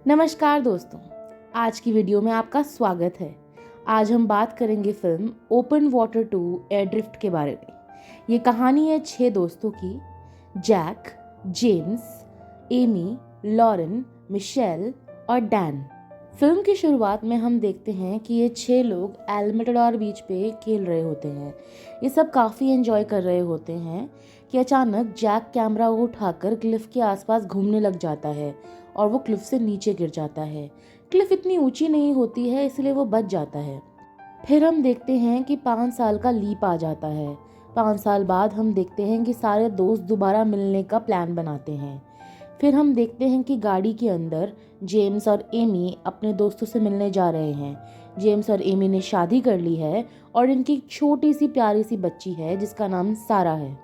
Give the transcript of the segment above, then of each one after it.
नमस्कार दोस्तों, आज की वीडियो में आपका स्वागत है। आज हम बात करेंगे फिल्म ओपन वाटर 2 एयरड्रिफ्ट के बारे में। ये कहानी है 6 दोस्तों की, Jack, James, Amy, Lauren, Michelle और डैन। फिल्म की शुरुआत में हम देखते हैं कि ये 6 लोग एल्मेटाडोर बीच पे खेल रहे होते हैं। ये सब काफ़ी एंजॉय कर रहे होते हैं कि अचानक जैक कैमरा को उठाकर क्लिफ के आसपास घूमने लग जाता है और वो क्लिफ से नीचे गिर जाता है। क्लिफ इतनी ऊंची नहीं होती है, इसलिए वो बच जाता है। फिर हम देखते हैं कि 5 साल का लीप आ जाता है। 5 साल बाद हम देखते हैं कि सारे दोस्त दोबारा मिलने का प्लान बनाते हैं। फिर हम देखते हैं कि गाड़ी के अंदर जेम्स और एमी अपने दोस्तों से मिलने जा रहे हैं। जेम्स और एमी ने शादी कर ली है और इनकी एक छोटी सी प्यारी सी बच्ची है जिसका नाम सारा है।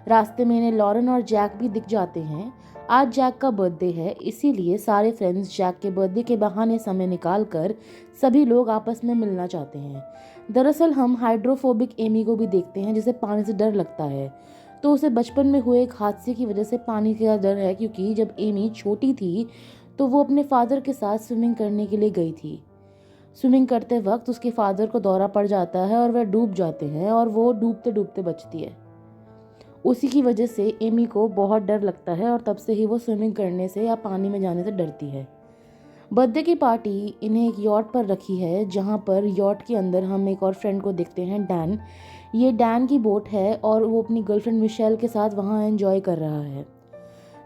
रास्ते में इन्हें लॉरेन और जैक भी दिख जाते हैं। आज जैक का बर्थडे है, इसीलिए सारे फ्रेंड्स जैक के बर्थडे के बहाने समय निकाल कर सभी लोग आपस में मिलना चाहते हैं। दरअसल हम हाइड्रोफोबिक एमी को भी देखते हैं जिसे पानी से डर लगता है। तो उसे बचपन में हुए एक हादसे की वजह से पानी का डर है, क्योंकि जब एमी छोटी थी तो वो अपने फादर के साथ स्विमिंग करने के लिए गई थी। स्विमिंग करते वक्त उसके फादर को दौरा पड़ जाता है और वह डूब जाते हैं और वो डूबते डूबते बचती है। उसी की वजह से एमी को बहुत डर लगता है और तब से ही वो स्विमिंग करने से या पानी में जाने से डरती है। बर्थडे की पार्टी इन्हें एक यॉट पर रखी है, जहाँ पर यॉट के अंदर हम एक और फ्रेंड को देखते हैं, डैन। ये डैन की बोट है और वो अपनी गर्लफ्रेंड मिशेल के साथ वहाँ एंजॉय कर रहा है।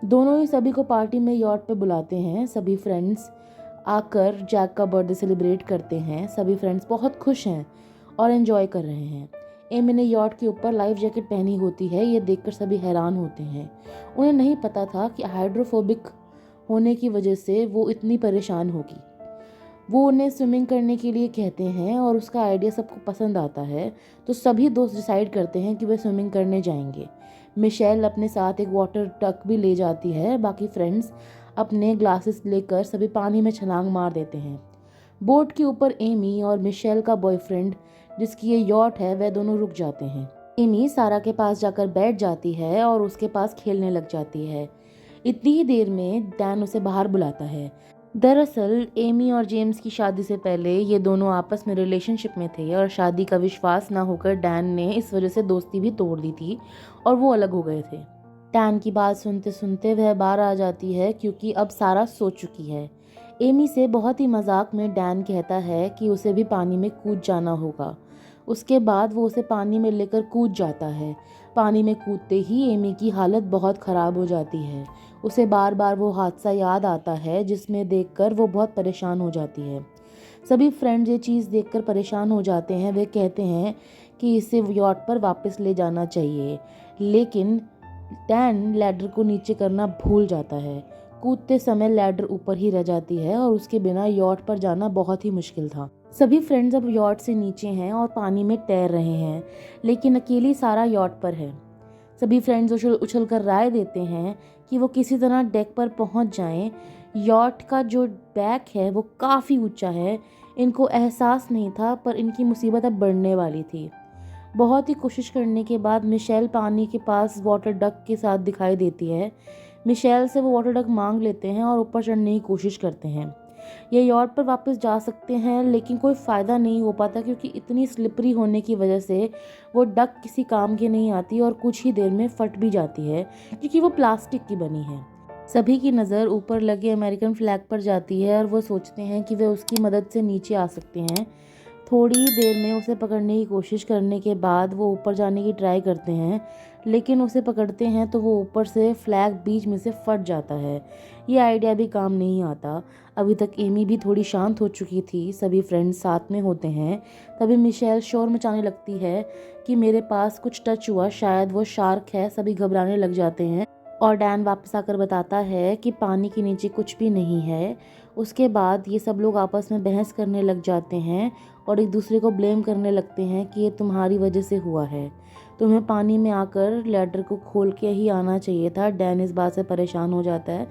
दोनों ही सभी को पार्टी में यॉट पे बुलाते हैं। सभी फ्रेंड्स आकर जैक का बर्थडे सेलिब्रेट करते हैं। सभी फ्रेंड्स बहुत खुश हैं और एंजॉय कर रहे हैं। एमी ने यॉट के ऊपर लाइफ जैकेट पहनी होती है। ये देखकर सभी हैरान होते हैं। उन्हें नहीं पता था कि हाइड्रोफोबिक होने की वजह से वो इतनी परेशान होगी। वो उन्हें स्विमिंग करने के लिए कहते हैं और उसका आइडिया सबको पसंद आता है। तो सभी दोस्त डिसाइड करते हैं कि वे स्विमिंग करने जाएंगे। मिशेल अपने साथ एक वाटर टक भी ले जाती है। बाकी फ्रेंड्स अपने ग्लासेस लेकर सभी पानी में छलांग मार देते हैं। बोट के ऊपर एमी और मिशेल का बॉयफ्रेंड, जिसकी ये यॉट है, वह दोनों रुक जाते हैं। एमी सारा के पास जाकर बैठ जाती है और उसके पास खेलने लग जाती है। इतनी ही देर में डैन उसे बाहर बुलाता है। दरअसल एमी और जेम्स की शादी से पहले ये दोनों आपस में रिलेशनशिप में थे और शादी का विश्वास ना होकर डैन ने इस वजह से दोस्ती भी तोड़ दी थी और वो अलग हो गए थे। डैन की बात सुनते सुनते वह बाहर आ जाती है, क्योंकि अब सारा सो चुकी है। एमी से बहुत ही मजाक में डैन कहता है कि उसे भी पानी में कूद जाना होगा। उसके बाद वो उसे पानी में लेकर कूद जाता है। पानी में कूदते ही एमी की हालत बहुत ख़राब हो जाती है। उसे बार बार वो हादसा याद आता है, जिसमें देखकर वो बहुत परेशान हो जाती है। सभी फ्रेंड्स ये चीज़ देखकर परेशान हो जाते हैं। वे कहते हैं कि इसे यॉट पर वापस ले जाना चाहिए, लेकिन डैन लैडर को नीचे करना भूल जाता है। कूदते समय लैडर ऊपर ही रह जाती है और उसके बिना यॉट पर जाना बहुत ही मुश्किल था। सभी फ्रेंड्स अब यॉट से नीचे हैं और पानी में तैर रहे हैं, लेकिन अकेली सारा यॉट पर है। सभी फ्रेंड्स उछल कर राय देते हैं कि वो किसी तरह डेक पर पहुंच जाएं। यॉट का जो बैक है वो काफ़ी ऊंचा है। इनको एहसास नहीं था, पर इनकी मुसीबत अब बढ़ने वाली थी। बहुत ही कोशिश करने के बाद मिशेल पानी के पास वाटर डक के साथ दिखाई देती है। मिशेल से वो वाटर डक मांग लेते हैं और ऊपर चढ़ने की कोशिश करते हैं। ये यॉट पर वापस जा सकते हैं, लेकिन कोई फ़ायदा नहीं हो पाता, क्योंकि इतनी स्लिपरी होने की वजह से वो डक किसी काम की नहीं आती और कुछ ही देर में फट भी जाती है, क्योंकि वो प्लास्टिक की बनी है। सभी की नज़र ऊपर लगे अमेरिकन फ्लैग पर जाती है और वो सोचते हैं कि वे उसकी मदद से नीचे आ सकते हैं। थोड़ी ही देर में उसे पकड़ने की कोशिश करने के बाद वो ऊपर जाने की ट्राई करते हैं, लेकिन उसे पकड़ते हैं तो वो ऊपर से फ्लैग बीच में से फट जाता है। ये आइडिया भी काम नहीं आता। अभी तक एमी भी थोड़ी शांत हो चुकी थी। सभी फ्रेंड्स साथ में होते हैं। तभी मिशेल शोर मचाने लगती है कि मेरे पास कुछ टच हुआ, शायद वो शार्क है। सभी घबराने लग जाते हैं और डैन वापस आकर बताता है कि पानी के नीचे कुछ भी नहीं है। उसके बाद ये सब लोग आपस में बहस करने लग जाते हैं और एक दूसरे को ब्लेम करने लगते हैं कि ये तुम्हारी वजह से हुआ है, तुम्हें पानी में आकर लैडर को खोल के ही आना चाहिए था। डैन इस बात से परेशान हो जाता है।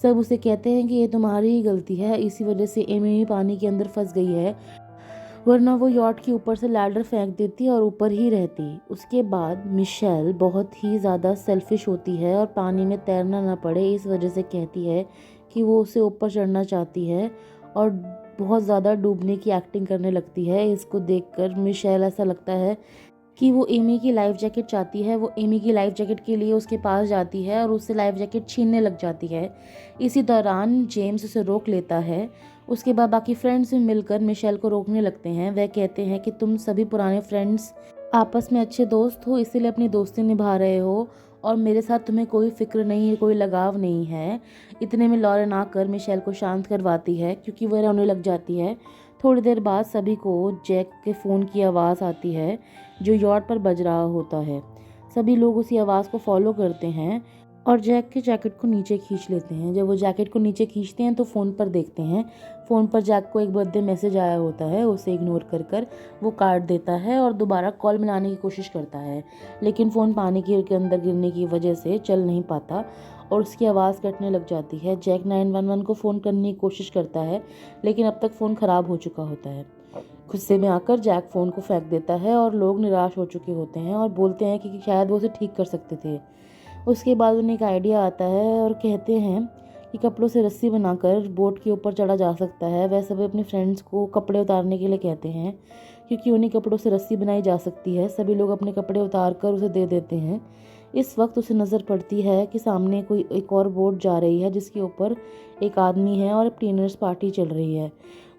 सब उसे कहते हैं कि ये तुम्हारी ही गलती है, इसी वजह से एमी भी पानी के अंदर फंस गई है, वरना वो यॉट के ऊपर से लैडर फेंक देती और ऊपर ही रहती। उसके बाद मिशेल बहुत ही ज़्यादा सेल्फिश होती है और पानी में तैरना ना पड़े इस वजह से कहती है कि वो उसे ऊपर चढ़ना चाहती है और बहुत ज़्यादा डूबने की एक्टिंग करने लगती है। इसको देखकर मिशेल ऐसा लगता है कि वो एमी की लाइफ जैकेट चाहती है। वो एमी की लाइफ जैकेट के लिए उसके पास जाती है और उससे लाइफ जैकेट छीनने लग जाती है। इसी दौरान जेम्स उसे रोक लेता है। उसके बाद बाकी फ्रेंड्स मिलकर मिशेल को रोकने लगते हैं। वह कहते हैं कि तुम सभी पुराने फ्रेंड्स आपस में अच्छे दोस्त हो, इसीलिए अपनी दोस्ती निभा रहे हो और मेरे साथ तुम्हें कोई फिक्र नहीं है, कोई लगाव नहीं है। इतने में लॉरेन आकर मिशेल को शांत करवाती है क्योंकि वह रोने लग जाती है। थोड़ी देर बाद सभी को जैक के फ़ोन की आवाज़ आती है जो यॉट पर बज रहा होता है। सभी लोग उसी आवाज़ को फॉलो करते हैं और जैक के जैकेट को नीचे खींच लेते हैं। जब वो जैकेट को नीचे खींचते हैं तो फ़ोन पर देखते हैं। फ़ोन पर जैक को एक बर्थडे मैसेज आया होता है। उसे इग्नोर कर कर वो काट देता है और दोबारा कॉल मिलाने की कोशिश करता है, लेकिन फ़ोन पानी के अंदर गिरने की वजह से चल नहीं पाता और उसकी आवाज़ कटने लग जाती है। जैक 911 को फ़ोन करने की कोशिश करता है, लेकिन अब तक फ़ोन ख़राब हो चुका होता है। गुस्से में आकर जैक फ़ोन को फेंक देता है और लोग निराश हो चुके होते हैं और बोलते हैं कि शायद वो उसे ठीक कर सकते थे। उसके बाद उन्हें एक आइडिया आता है और कहते हैं कि कपड़ों से रस्सी बनाकर बोट के ऊपर चढ़ा जा सकता है। वह सभी अपने फ्रेंड्स को कपड़े उतारने के लिए कहते हैं क्योंकि उन्हीं कपड़ों से रस्सी बनाई जा सकती है। सभी लोग अपने कपड़े उतार कर उसे दे देते हैं। इस वक्त उसे नज़र पड़ती है कि सामने कोई एक और बोट जा रही है जिसके ऊपर एक आदमी है और डिनर्स पार्टी चल रही है।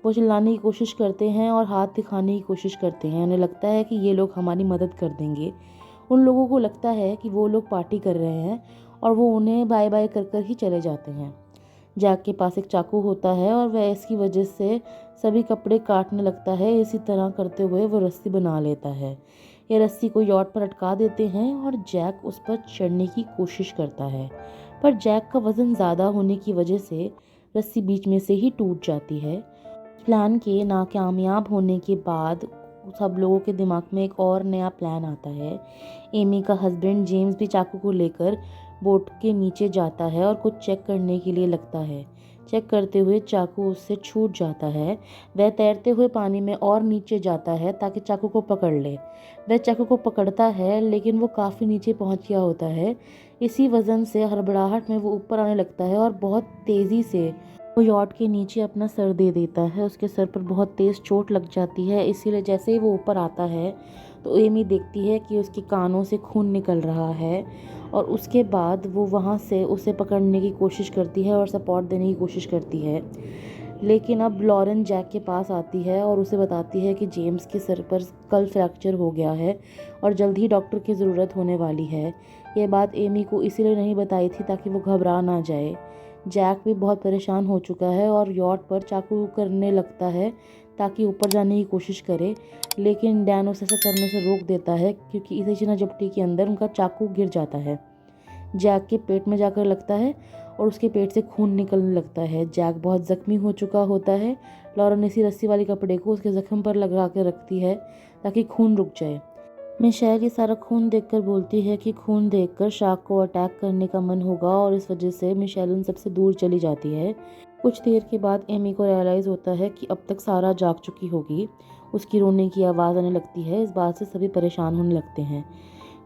वो चिल्लाने की कोशिश करते हैं और हाथ दिखाने की कोशिश करते हैं। उन्हें लगता है कि ये लोग हमारी मदद कर देंगे। उन लोगों को लगता है कि वो लोग पार्टी कर रहे हैं और वो उन्हें बाय बाय कर कर ही चले जाते हैं। जैक के पास एक चाकू होता है और वह इसकी वजह से सभी कपड़े काटने लगता है। इसी तरह करते हुए वो रस्सी बना लेता है। ये रस्सी को यॉट पर अटका देते हैं और जैक उस पर चढ़ने की कोशिश करता है, पर जैक का वज़न ज़्यादा होने की वजह से रस्सी बीच में से ही टूट जाती है। प्लान के नाकामयाब होने के बाद सब लोगों के दिमाग में एक और नया प्लान आता है। एमी का हस्बैंड जेम्स भी चाकू को लेकर बोट के नीचे जाता है और कुछ चेक करने के लिए लगता है। चेक करते हुए चाकू उससे छूट जाता है। वह तैरते हुए पानी में और नीचे जाता है ताकि चाकू को पकड़ ले। वह चाकू को पकड़ता है लेकिन वो काफ़ी नीचे पहुंच गया होता है। इसी वजन से हड़बड़ाहट में वो ऊपर आने लगता है और बहुत तेज़ी से वो यॉट के नीचे अपना सर दे देता है। उसके सर पर बहुत तेज़ चोट लग जाती है, इसीलिए जैसे ही वो ऊपर आता है तो एमी देखती है कि उसके कानों से खून निकल रहा है और उसके बाद वो वहाँ से उसे पकड़ने की कोशिश करती है और सपोर्ट देने की कोशिश करती है। लेकिन अब लॉरेन जैक के पास आती है और उसे बताती है कि जेम्स के सर पर स्कल फ्रैक्चर हो गया है और जल्द ही डॉक्टर की ज़रूरत होने वाली है। ये बात एमी को इसीलिए नहीं बताई थी ताकि वो घबरा ना जाए। जैक भी बहुत परेशान हो चुका है और यॉट पर चाकू करने लगता है ताकि ऊपर जाने की कोशिश करे, लेकिन डैन उसे ऐसा करने से रोक देता है क्योंकि इसी चिना झपटी के अंदर उनका चाकू गिर जाता है। जैक के पेट में जाकर लगता है और उसके पेट से खून निकलने लगता है। जैक बहुत ज़ख्मी हो चुका होता है। लॉरेन इसी रस्सी वाली कपड़े को उसके ज़ख्म पर लगा के रखती है ताकि खून रुक जाए। मिशेल ये सारा खून देखकर बोलती है कि खून देखकर शार्क को अटैक करने का मन होगा और इस वजह से मिशेल उन सबसे दूर चली जाती है। कुछ देर के बाद एमी को रियलाइज़ होता है कि अब तक सारा जाग चुकी होगी। उसकी रोने की आवाज़ आने लगती है। इस बात से सभी परेशान होने लगते हैं।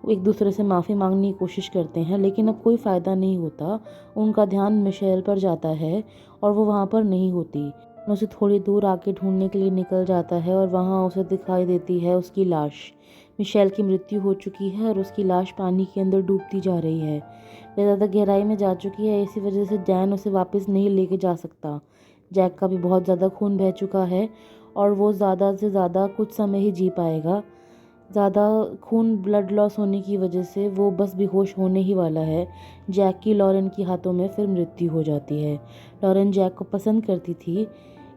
वो एक दूसरे से माफ़ी मांगने की कोशिश करते हैं, लेकिन अब कोई फ़ायदा नहीं होता। उनका ध्यान मिशेल पर जाता है और वो वहाँ पर नहीं होती। उसे थोड़ी दूर आके ढूंढने के लिए निकल जाता है और वहाँ उसे दिखाई देती है उसकी लाश। मिशेल की मृत्यु हो चुकी है और उसकी लाश पानी के अंदर डूबती जा रही है। वह ज़्यादा गहराई में जा चुकी है, इसी वजह से डैन उसे वापस नहीं लेके जा सकता। जैक का भी बहुत ज़्यादा खून बह चुका है और वो ज़्यादा से ज़्यादा कुछ समय ही जी पाएगा। ज़्यादा खून ब्लड लॉस होने की वजह से वो बस बेहोश होने ही वाला है। जैक की लॉरेन के हाथों में फिर मृत्यु हो जाती है। लॉरेन जैक को पसंद करती थी,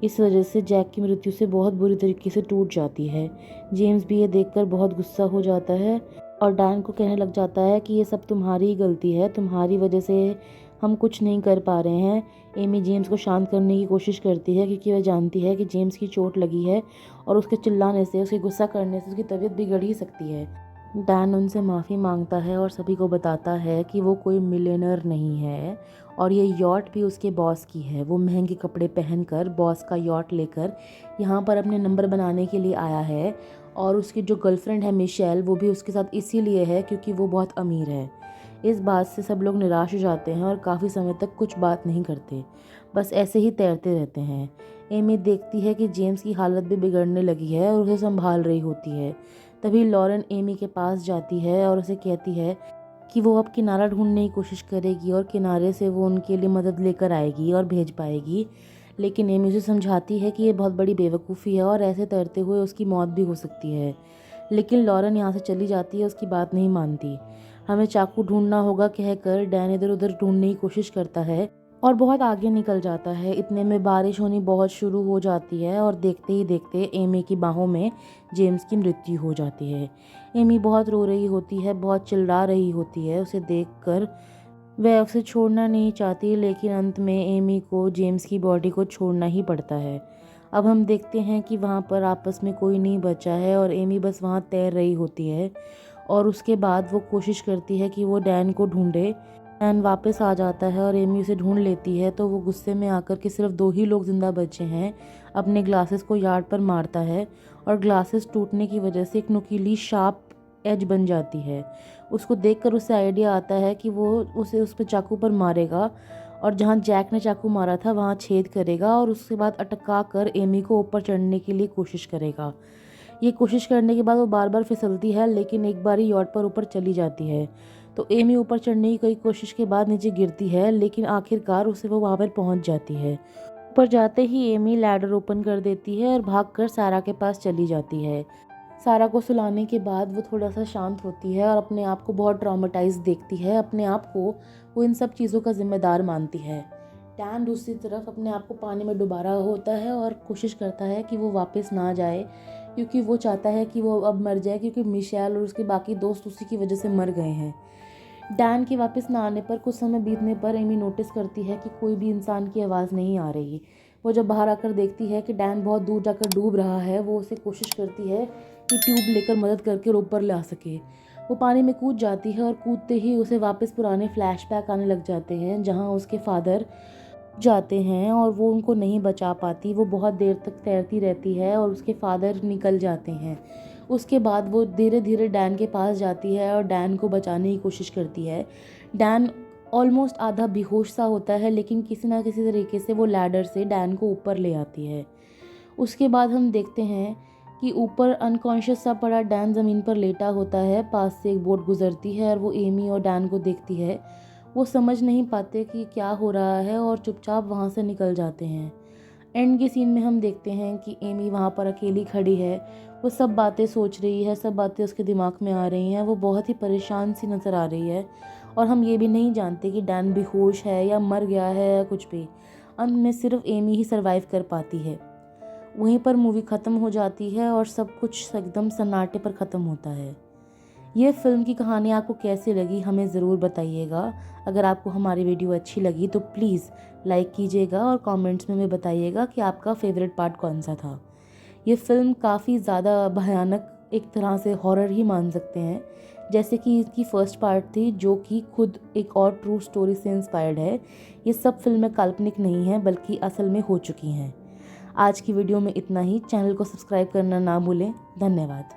इस वजह से जैक की मृत्यु से बहुत बुरी तरीके से टूट जाती है। जेम्स भी ये देखकर बहुत गुस्सा हो जाता है और डैन को कहने लग जाता है कि ये सब तुम्हारी ही गलती है, तुम्हारी वजह से हम कुछ नहीं कर पा रहे हैं। एमी जेम्स को शांत करने की कोशिश करती है क्योंकि वह जानती है कि जेम्स की चोट लगी है और उसके चिल्लाने से, उसके गुस्सा करने से उसकी तबीयत बिगड़ ही सकती है। डैन उनसे माफ़ी मांगता है और सभी को बताता है कि वो कोई मिलियनर नहीं है और ये यॉट भी उसके बॉस की है। वो महंगे कपड़े पहनकर बॉस का यॉट लेकर यहाँ पर अपने नंबर बनाने के लिए आया है और उसकी जो गर्लफ्रेंड है मिशेल, वो भी उसके साथ इसीलिए है क्योंकि वो बहुत अमीर है। इस बात से सब लोग निराश हो जाते हैं और काफ़ी समय तक कुछ बात नहीं करते, बस ऐसे ही तैरते रहते हैं। एमी देखती है कि जेम्स की हालत भी बिगड़ने लगी है और उसे संभाल रही होती है। तभी लॉरेन एमी के पास जाती है और उसे कहती है कि वो अब किनारा ढूंढने की कोशिश करेगी और किनारे से वो उनके लिए मदद लेकर आएगी और भेज पाएगी। लेकिन एमी उसे समझाती है कि ये बहुत बड़ी बेवकूफ़ी है और ऐसे तैरते हुए उसकी मौत भी हो सकती है। लेकिन लॉरेन यहाँ से चली जाती है, उसकी बात नहीं मानती। हमें चाकू ढूंढना होगा कहकर डैन इधर उधर ढूंढने की कोशिश करता है और बहुत आगे निकल जाता है। इतने में बारिश होनी बहुत शुरू हो जाती है और देखते ही देखते एमी की बाहों में जेम्स की मृत्यु हो जाती है। एमी बहुत रो रही होती है, बहुत चिल्ला रही होती है। उसे देखकर वह उसे छोड़ना नहीं चाहती, लेकिन अंत में एमी को जेम्स की बॉडी को छोड़ना ही पड़ता है। अब हम देखते हैं कि वहाँ पर आपस में कोई नहीं बचा है और एमी बस वहाँ तैर रही होती है और उसके बाद वो कोशिश करती है कि वो डैन को ढूंढे। डैन वापस आ जाता है और एमी उसे ढूंढ लेती है, तो वो गुस्से में आकर के सिर्फ 2 ही लोग ज़िंदा बचे हैं अपने ग्लासेस को यार्ड पर मारता है और ग्लासेस टूटने की वजह से एक नुकीली शार्प एज बन जाती है। उसको देखकर उसे आइडिया आता है कि वो उसे उस पर चाकू पर मारेगा और जहाँ जैक ने चाकू मारा था वहाँ छेद करेगा और उसके बाद अटका कर एमी को ऊपर चढ़ने के लिए कोशिश करेगा। ये कोशिश करने के बाद वो बार बार फिसलती है, लेकिन एक बार ही यॉट पर ऊपर चली जाती है। तो एमी ऊपर चढ़ने की कई कोशिश के बाद नीचे गिरती है, लेकिन आखिरकार उसे वो वहाँ पर पहुँच जाती है। ऊपर जाते ही एमी लैडर ओपन कर देती है और भागकर सारा के पास चली जाती है। सारा को सुलाने के बाद वो थोड़ा सा शांत होती है और अपने आप को बहुत ट्रॉमेटाइज देखती है। अपने आप को वो इन सब चीज़ों का जिम्मेदार मानती है। डैन दूसरी तरफ अपने आप को पानी में डुबा रहा होता है और कोशिश करता है कि वो वापस ना जाए, क्योंकि वो चाहता है कि वो अब मर जाए, क्योंकि मिशेल और उसके बाकी दोस्त उसी की वजह से मर गए हैं। डैन के वापस ना आने पर कुछ समय बीतने पर एमी नोटिस करती है कि कोई भी इंसान की आवाज़ नहीं आ रही। वो जब बाहर आकर देखती है कि डैन बहुत दूर जाकर डूब रहा है, वो उसे कोशिश करती है कि ट्यूब लेकर मदद करके ऊपर ला सके। वो पानी में कूद जाती है और कूदते ही उसे वापस पुराने फ्लैशबैक आने लग जाते हैं, जहाँ उसके फादर जाते हैं और वो उनको नहीं बचा पाती। वो बहुत देर तक तैरती रहती है और उसके फादर निकल जाते हैं। उसके बाद वो धीरे धीरे डैन के पास जाती है और डैन को बचाने की कोशिश करती है। डैन ऑलमोस्ट आधा बेहोश सा होता है, लेकिन किसी ना किसी तरीके से वो लैडर से डैन को ऊपर ले आती है। उसके बाद हम देखते हैं कि ऊपर अनकॉन्शियस सा पड़ा डैन ज़मीन पर लेटा होता है। पास से एक बोट गुजरती है और वो एमी और डैन को देखती है। वो समझ नहीं पाते कि क्या हो रहा है और चुपचाप वहाँ से निकल जाते हैं। एंड के सीन में हम देखते हैं कि एमी वहाँ पर अकेली खड़ी है। वो सब बातें सोच रही है, सब बातें उसके दिमाग में आ रही हैं। वो बहुत ही परेशान सी नज़र आ रही है और हम ये भी नहीं जानते कि डैन बेहोश है या मर गया है या कुछ भी। अंत में सिर्फ एमी ही सरवाइव कर पाती है। वहीं पर मूवी ख़त्म हो जाती है और सब कुछ एकदम सन्नाटे पर ख़त्म होता है। ये फ़िल्म की कहानी आपको कैसी लगी हमें ज़रूर बताइएगा। अगर आपको हमारी वीडियो अच्छी लगी तो प्लीज़ लाइक कीजिएगा और कमेंट्स में हमें बताइएगा कि आपका फेवरेट पार्ट कौन सा था। ये फ़िल्म काफ़ी ज़्यादा भयानक, एक तरह से हॉरर ही मान सकते हैं, जैसे कि इसकी फर्स्ट पार्ट थी, जो कि खुद एक और ट्रू स्टोरी से इंस्पायर्ड है। ये सब फिल्में काल्पनिक नहीं हैं, बल्कि असल में हो चुकी हैं। आज की वीडियो में इतना ही। चैनल को सब्सक्राइब करना ना भूलें। धन्यवाद।